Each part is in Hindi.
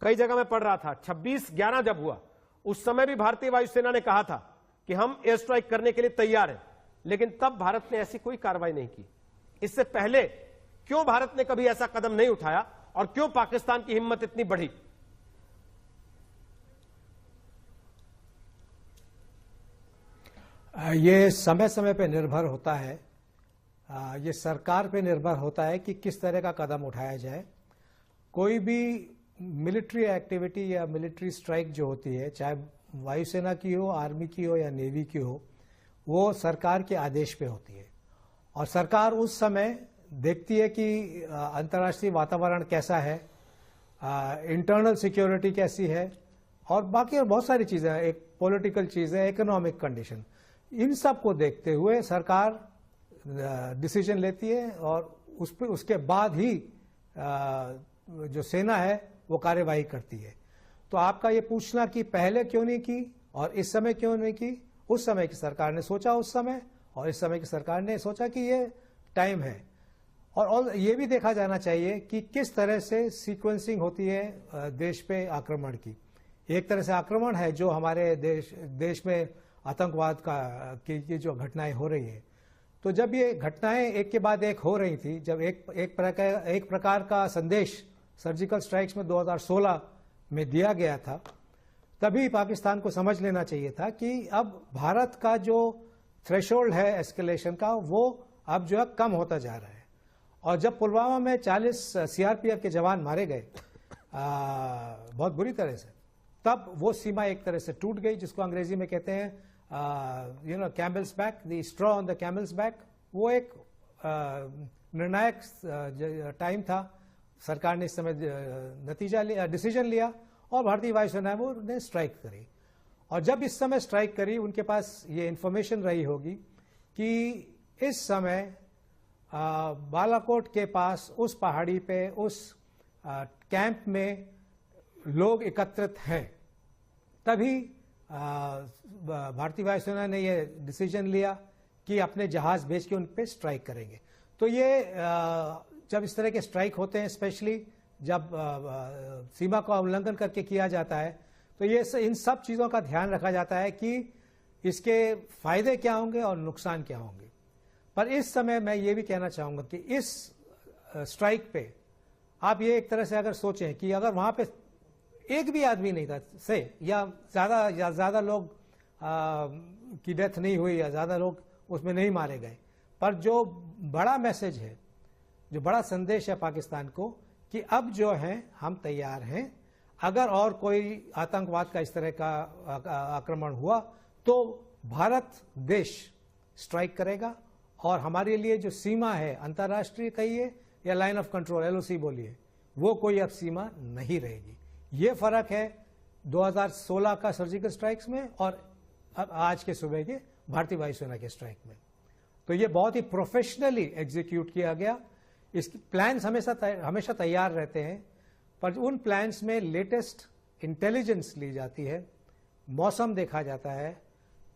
कई जगह मैं पढ़ रहा था 26/11 जब हुआ उस समय भी भारतीय वायुसेना ने कहा था कि हम एयर स्ट्राइक करने के लिए तैयार हैं, लेकिन तब भारत ने ऐसी कोई कार्रवाई नहीं की। इससे पहले क्यों भारत ने कभी ऐसा कदम नहीं उठाया और क्यों पाकिस्तान की हिम्मत इतनी बढ़ी? ये समय समय पे निर्भर होता है, ये सरकार पे निर्भर होता है कि किस तरह का कदम उठाया जाए। कोई भी मिलिट्री एक्टिविटी या मिलिट्री स्ट्राइक जो होती है, चाहे वायुसेना की हो, आर्मी की हो या नेवी की हो, वो सरकार के आदेश पे होती है और सरकार उस समय देखती है कि अंतर्राष्ट्रीय वातावरण कैसा है, इंटरनल सिक्योरिटी कैसी है और बाकी और बहुत सारी चीज़ें, एक पॉलिटिकल चीज़ है, इकोनॉमिक कंडीशन, इन सब को देखते हुए सरकार डिसीजन लेती है और उसके बाद ही जो सेना है वो कार्यवाही करती है। तो आपका ये पूछना कि पहले क्यों नहीं की और इस समय क्यों नहीं की, उस समय की सरकार ने सोचा उस समय और इस समय की सरकार ने सोचा कि ये टाइम है। और ये भी देखा जाना चाहिए कि किस तरह से सीक्वेंसिंग होती है देश पे आक्रमण की। एक तरह से आक्रमण है जो हमारे देश में आतंकवाद की जो घटनाएं हो रही है। तो जब ये घटनाएं एक के बाद एक हो रही थी, जब एक प्रकार का संदेश सर्जिकल स्ट्राइक्स में 2016 में दिया गया था, तभी पाकिस्तान को समझ लेना चाहिए था कि अब भारत का जो थ्रेशोल्ड है एस्केलेशन का, वो अब जो है कम होता जा रहा है। और जब पुलवामा में 40 सीआरपीएफ के जवान मारे गए बहुत बुरी तरह से, तब वो सीमा एक तरह से टूट गई, जिसको अंग्रेजी में कहते हैं camel's back, the straw on the camel's back. वो एक निर्णायक टाइम था। सरकार ने इस समय डिसीजन लिया और भारतीय वायुसेना वो ने स्ट्राइक करी। और जब इस समय स्ट्राइक करी, उनके पास ये इंफॉर्मेशन रही होगी कि इस समय बालाकोट के पास उस पहाड़ी पे उस कैंप में लोग एकत्रित हैं। तभी भारतीय वायुसेना ने ये डिसीजन लिया कि अपने जहाज भेज के उन पे स्ट्राइक करेंगे। तो ये जब इस तरह के स्ट्राइक होते हैं, स्पेशली जब सीमा का उल्लंघन करके किया जाता है, तो ये इन सब चीज़ों का ध्यान रखा जाता है कि इसके फायदे क्या होंगे और नुकसान क्या होंगे। पर इस समय मैं ये भी कहना चाहूँगा कि इस स्ट्राइक पे आप ये एक तरह से अगर सोचें कि अगर वहाँ पे एक भी आदमी नहीं था से या ज़्यादा लोग की डेथ नहीं हुई या ज़्यादा लोग उसमें नहीं मारे गए, पर जो बड़ा मैसेज है, जो बड़ा संदेश है पाकिस्तान को कि अब जो है हम तैयार हैं, अगर और कोई आतंकवाद का इस तरह का आक्रमण हुआ तो भारत देश स्ट्राइक करेगा और हमारे लिए जो सीमा है, अंतर्राष्ट्रीय कहिए या लाइन ऑफ कंट्रोल LOC बोलिए, वो कोई अब सीमा नहीं रहेगी। ये फर्क है 2016 का सर्जिकल स्ट्राइक्स में और अब आज के सुबह के भारतीय वायुसेना के स्ट्राइक में। तो ये बहुत ही प्रोफेशनली एग्जीक्यूट किया गया। इसके प्लान्स हमेशा तैयार रहते हैं, पर उन प्लान्स में लेटेस्ट इंटेलिजेंस ली जाती है, मौसम देखा जाता है,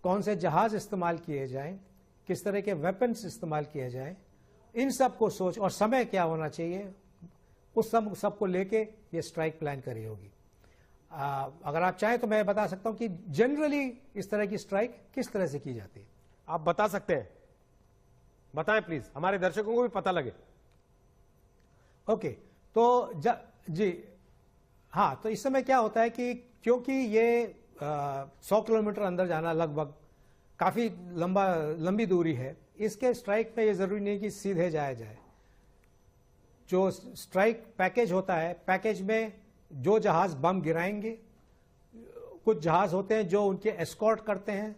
कौन से जहाज इस्तेमाल किए जाएं, किस तरह के वेपन्स इस्तेमाल किए जाएं, इन सब को सोच और समय क्या होना चाहिए, उस सब को लेके ये स्ट्राइक प्लान करी होगी। अगर आप चाहें तो मैं बता सकता हूं कि जनरली इस तरह की स्ट्राइक किस तरह से की जाती है। आप बता सकते हैं? बताएं प्लीज, हमारे दर्शकों को भी पता लगे। ओके, तो जी हाँ, तो इस समय क्या होता है कि क्योंकि ये 100 किलोमीटर अंदर जाना लगभग काफी लंबी दूरी है, इसके स्ट्राइक में ये जरूरी नहीं कि सीधे जाया जाए। जो स्ट्राइक पैकेज होता है, पैकेज में जो जहाज बम गिराएंगे, कुछ जहाज होते हैं जो उनके एस्कॉर्ट करते हैं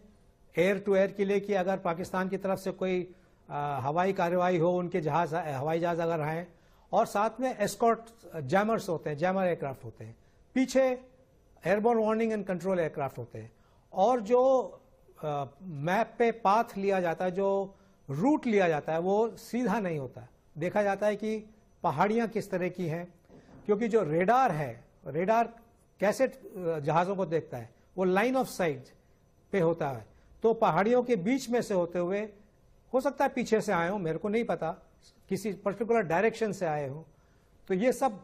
एयर टू एयर के लिए कि अगर पाकिस्तान की तरफ से कोई हवाई कार्रवाई हो, उनके हवाई जहाज अगर आए, और साथ में एस्कॉर्ट जैमर्स होते हैं, जैमर एयरक्राफ्ट होते हैं, पीछे airborne warning and control aircraft होते हैं। और जो मैप पे पाथ लिया जाता है, जो रूट लिया जाता है, वो सीधा नहीं होता। देखा जाता है कि पहाड़ियां किस तरह की हैं, क्योंकि जो रेडार है, रेडार कैसे जहाज़ों को देखता है, वो लाइन ऑफ साइट पे होता है। तो पहाड़ियों के बीच में से होते हुए, हो सकता है पीछे से आए हो, मेरे को नहीं पता, किसी पर्टिकुलर डायरेक्शन से आए हो, तो ये सब।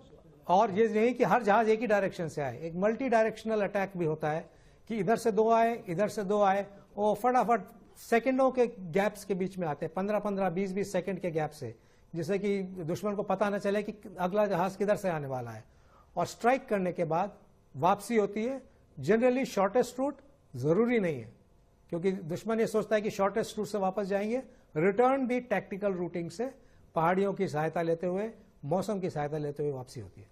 और ये नहीं कि हर जहाज एक ही डायरेक्शन से आए, एक मल्टी डायरेक्शनल अटैक भी होता है कि इधर से दो आए, इधर से दो आए, वो फटाफट सेकंडों के गैप्स के बीच में आते हैं, 15-15, 20-20 सेकंड के गैप से, जिससे कि दुश्मन को पता न चले कि अगला जहाज किधर से आने वाला है। और स्ट्राइक करने के बाद वापसी होती है। जनरली शॉर्टेस्ट रूट जरूरी नहीं है, क्योंकि दुश्मन ये सोचता है कि शॉर्टेस्ट रूट से वापस जाएंगे। रिटर्न भी टैक्टिकल रूटिंग से, पहाड़ियों की सहायता लेते हुए, मौसम की सहायता लेते हुए वापसी होती है।